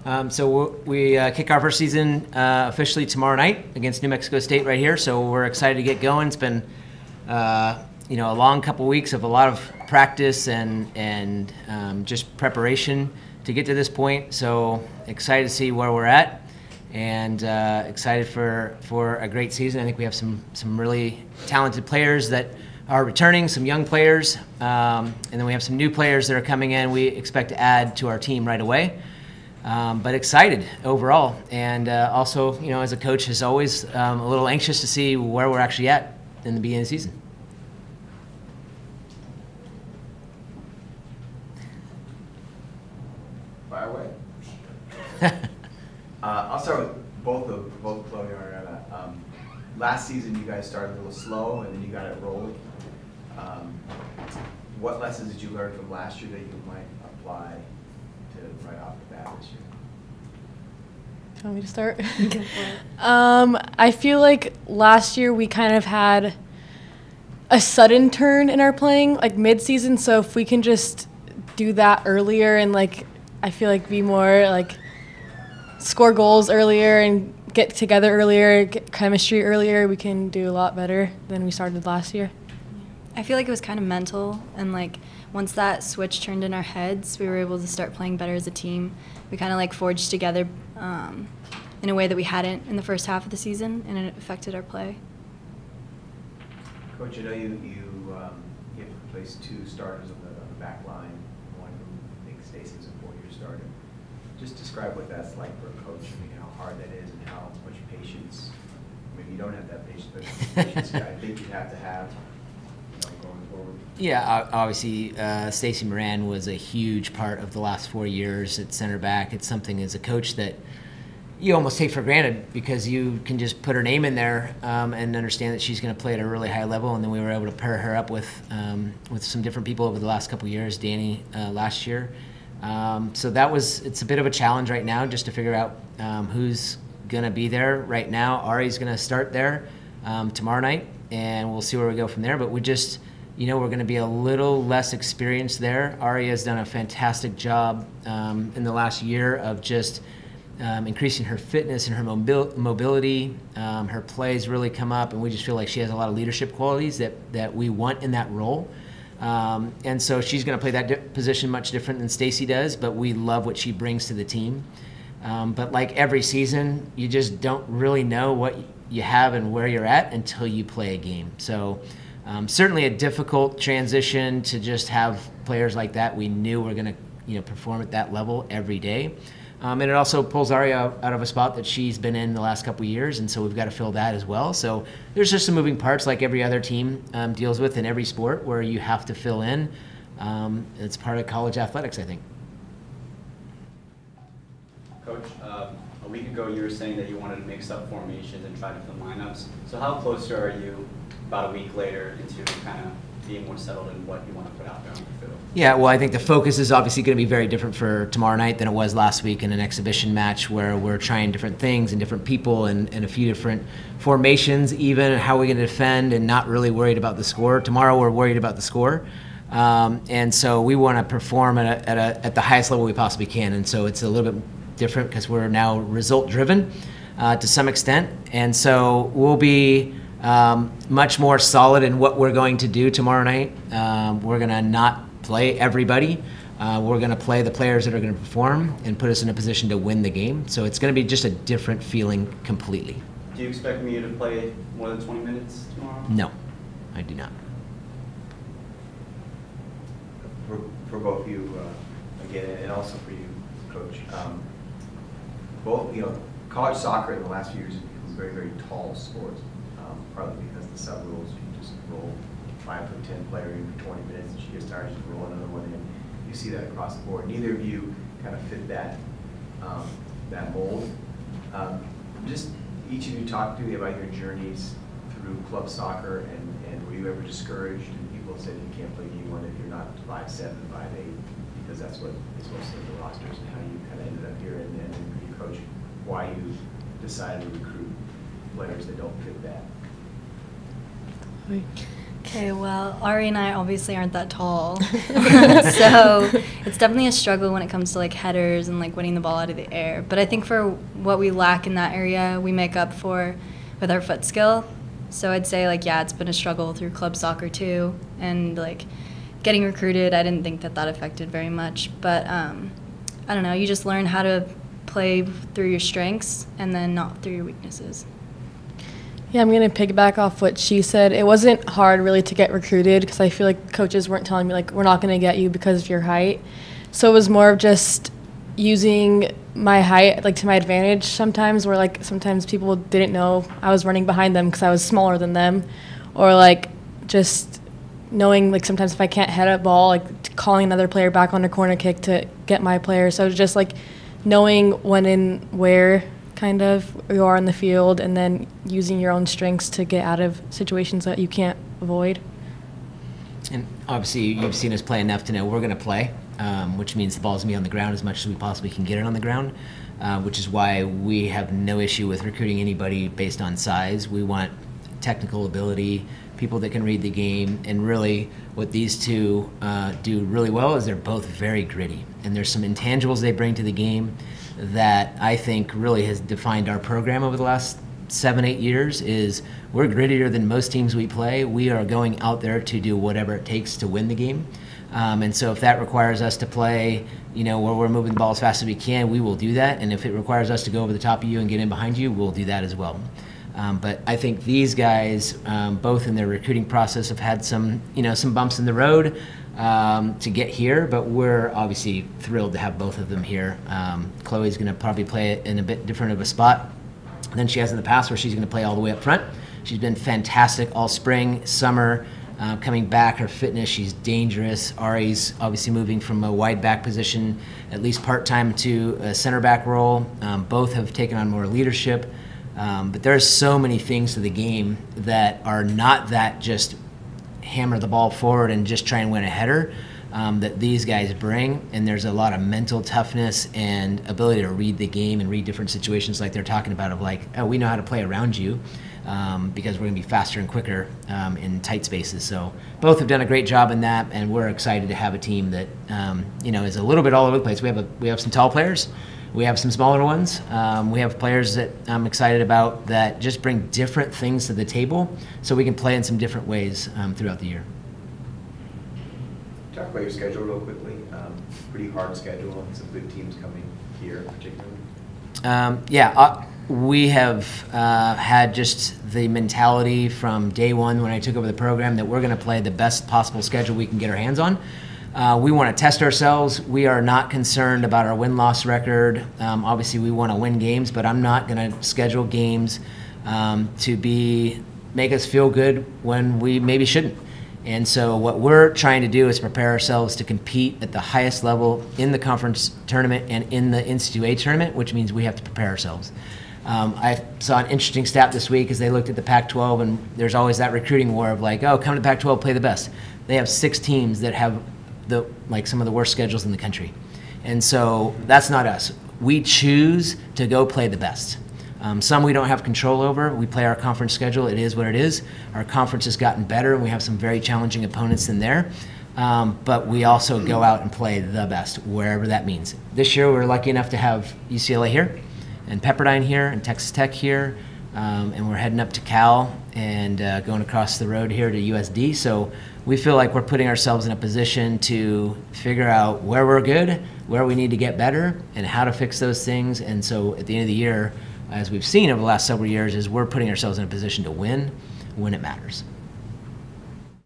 We kick our first season officially tomorrow night against New Mexico State right here. So we're excited to get going. It's been a long couple weeks of a lot of practice and just preparation to get to this point. So excited to see where we're at, and excited for a great season. I think we have some really talented players that are returning, some young players, and then we have some new players that are coming in. We expect to add to our team right away. But excited overall, and also, as a coach, is always a little anxious to see where we're actually at in the beginning of the season. Fire away. I'll start with both Chloe and Ariana. Last season, you guys started a little slow, and then you got it rolling. What lessons did you learn from last year that you might apply to right off the bat this year? Do you want me to start? I feel like last year we kind of had a sudden turn in our playing, like mid-season. So if we can just do that earlier and I feel like be more score goals earlier and get together earlier, get chemistry earlier, we can do a lot better than we started last year. I feel like it was kind of mental, and once that switch turned in our heads, we were able to start playing better as a team. We kind of forged together in a way that we hadn't in the first half of the season, and it affected our play. Coach, I know you have replaced two starters on the back line, one who I think Stacey's a 4-year starter. Just describe what that's like for a coach. I mean, how hard that is and how much patience. I mean, you don't have that patience, but patience I think you have to have. Going forward. Yeah, obviously, Stacey Moran was a huge part of the last 4 years at center back. It's something as a coach that you almost take for granted because you can just put her name in there and understand that she's going to play at a really high level. And then we were able to pair her up with some different people over the last couple of years. Danny last year. So it's a bit of a challenge right now just to figure out who's going to be there right now. Ari's going to start there tomorrow night, and we'll see where we go from there. But we just, we're going to be a little less experienced there. Ari has done a fantastic job in the last year of just increasing her fitness and her mobility. Her plays really come up, and we just feel like she has a lot of leadership qualities that we want in that role. And so she's going to play that position much different than Stacey does, but we love what she brings to the team. But like every season, you just don't really know what you have and where you're at until you play a game. So certainly a difficult transition to just have players like that. We knew we're going to perform at that level every day. And it also pulls Ari out of a spot that she's been in the last couple of years, and so we've got to fill that as well. So there's just some moving parts like every other team deals with in every sport where you have to fill in. It's part of college athletics, I think. Coach, a week ago you were saying that you wanted to mix up formations and try different lineups. So how closer are you about a week later into kind of being more settled in what you want to put out there on the field? Yeah, well, I think the focus is obviously going to be very different for tomorrow night than it was last week in an exhibition match where we're trying different things and different people and a few different formations, even how we're going to defend and not really worried about the score. Tomorrow we're worried about the score. And so we want to perform at the highest level we possibly can. And so it's a little bit different because we're now result-driven to some extent. And so we'll be much more solid in what we're going to do tomorrow night. We're going to not play everybody. We're going to play the players that are going to perform and put us in a position to win the game. So it's going to be just a different feeling completely. Do you expect me to play more than 20 minutes tomorrow? No, I do not. For both of you, again, and also for you, Coach, both, college soccer in the last few years has become a very, very tall sport, partly because of the sub rules. You just roll 5'10" player in for 20 minutes, and she gets tired, just roll another one in. You see that across the board. Neither of you kind of fit that mold. Just each of you talk to me about your journeys through club soccer, and were you ever discouraged? And people said you can't play D1 if you're not 5'7", 5'8", because that's what is mostly the rosters, and how you kind of ended up here, and then you coach why you decided to recruit players that don't fit that. Okay, well, Ari and I obviously aren't that tall. So it's definitely a struggle when it comes to like headers and like winning the ball out of the air. But I think for what we lack in that area, we make up for with our foot skill. So I'd say like, yeah, it's been a struggle through club soccer too. And like getting recruited, I didn't think that affected very much. But I don't know, you just learn how to play through your strengths and then not through your weaknesses. Yeah, I'm going to piggyback off what she said. It wasn't hard really to get recruited because I feel like coaches weren't telling me like, we're not going to get you because of your height. So it was more of just using my height like to my advantage sometimes, where like sometimes people didn't know I was running behind them because I was smaller than them, or like just knowing like sometimes if I can't head a ball, like calling another player back on a corner kick to get my player. So it was just like knowing when and where kind of you are in the field, and then using your own strengths to get out of situations that you can't avoid. And obviously you've seen us play enough to know we're going to play, which means the ball's going to be on the ground as much as we possibly can get it on the ground, which is why we have no issue with recruiting anybody based on size. We want technical ability, people that can read the game, and really what these two do really well is they're both very gritty, and there's some intangibles they bring to the game that I think really has defined our program over the last 7-8 years. Is we're grittier than most teams we play. We are going out there to do whatever it takes to win the game, and so if that requires us to play, where we're moving the ball as fast as we can, we will do that. And if it requires us to go over the top of you and get in behind you, we'll do that as well. But I think these guys, both in their recruiting process, have had some bumps in the road to get here, but we're obviously thrilled to have both of them here. Chloe's going to probably play it in a bit different of a spot than she has in the past, where she's going to play all the way up front. She's been fantastic all spring, summer, coming back. Her fitness, she's dangerous. Ari's obviously moving from a wide back position, at least part-time, to a center back role. Both have taken on more leadership. But there's so many things to the game that are not that just hammer the ball forward and just try and win a header, that these guys bring. And there's a lot of mental toughness and ability to read the game and read different situations, like they're talking about, of like, oh, we know how to play around you because we're going to be faster and quicker in tight spaces. So both have done a great job in that, and we're excited to have a team that is a little bit all over the place. We have some tall players. We have some smaller ones. We have players that I'm excited about that just bring different things to the table, so we can play in some different ways throughout the year. Talk about your schedule real quickly. Pretty hard schedule, and some good teams coming here particularly. We have had just the mentality from day one when I took over the program that we're going to play the best possible schedule we can get our hands on. We want to test ourselves. We are not concerned about our win-loss record. Obviously, we want to win games, but I'm not going to schedule games to make us feel good when we maybe shouldn't. And so what we're trying to do is prepare ourselves to compete at the highest level in the conference tournament and in the Sdsu tournament, which means we have to prepare ourselves. I saw an interesting stat this week as they looked at the Pac-12, and there's always that recruiting war of like, oh, come to Pac-12, play the best. They have 6 teams that have some of the worst schedules in the country. And so that's not us. We choose to go play the best. Some we don't have control over. We play our conference schedule. It is what it is. Our conference has gotten better, and we have some very challenging opponents in there. But we also go out and play the best, wherever that means. This year, we're lucky enough to have UCLA here, and Pepperdine here, and Texas Tech here. And we're heading up to Cal and going across the road here to USD. So we feel like we're putting ourselves in a position to figure out where we're good, where we need to get better, and how to fix those things. And so at the end of the year, as we've seen over the last several years, is we're putting ourselves in a position to win when it matters.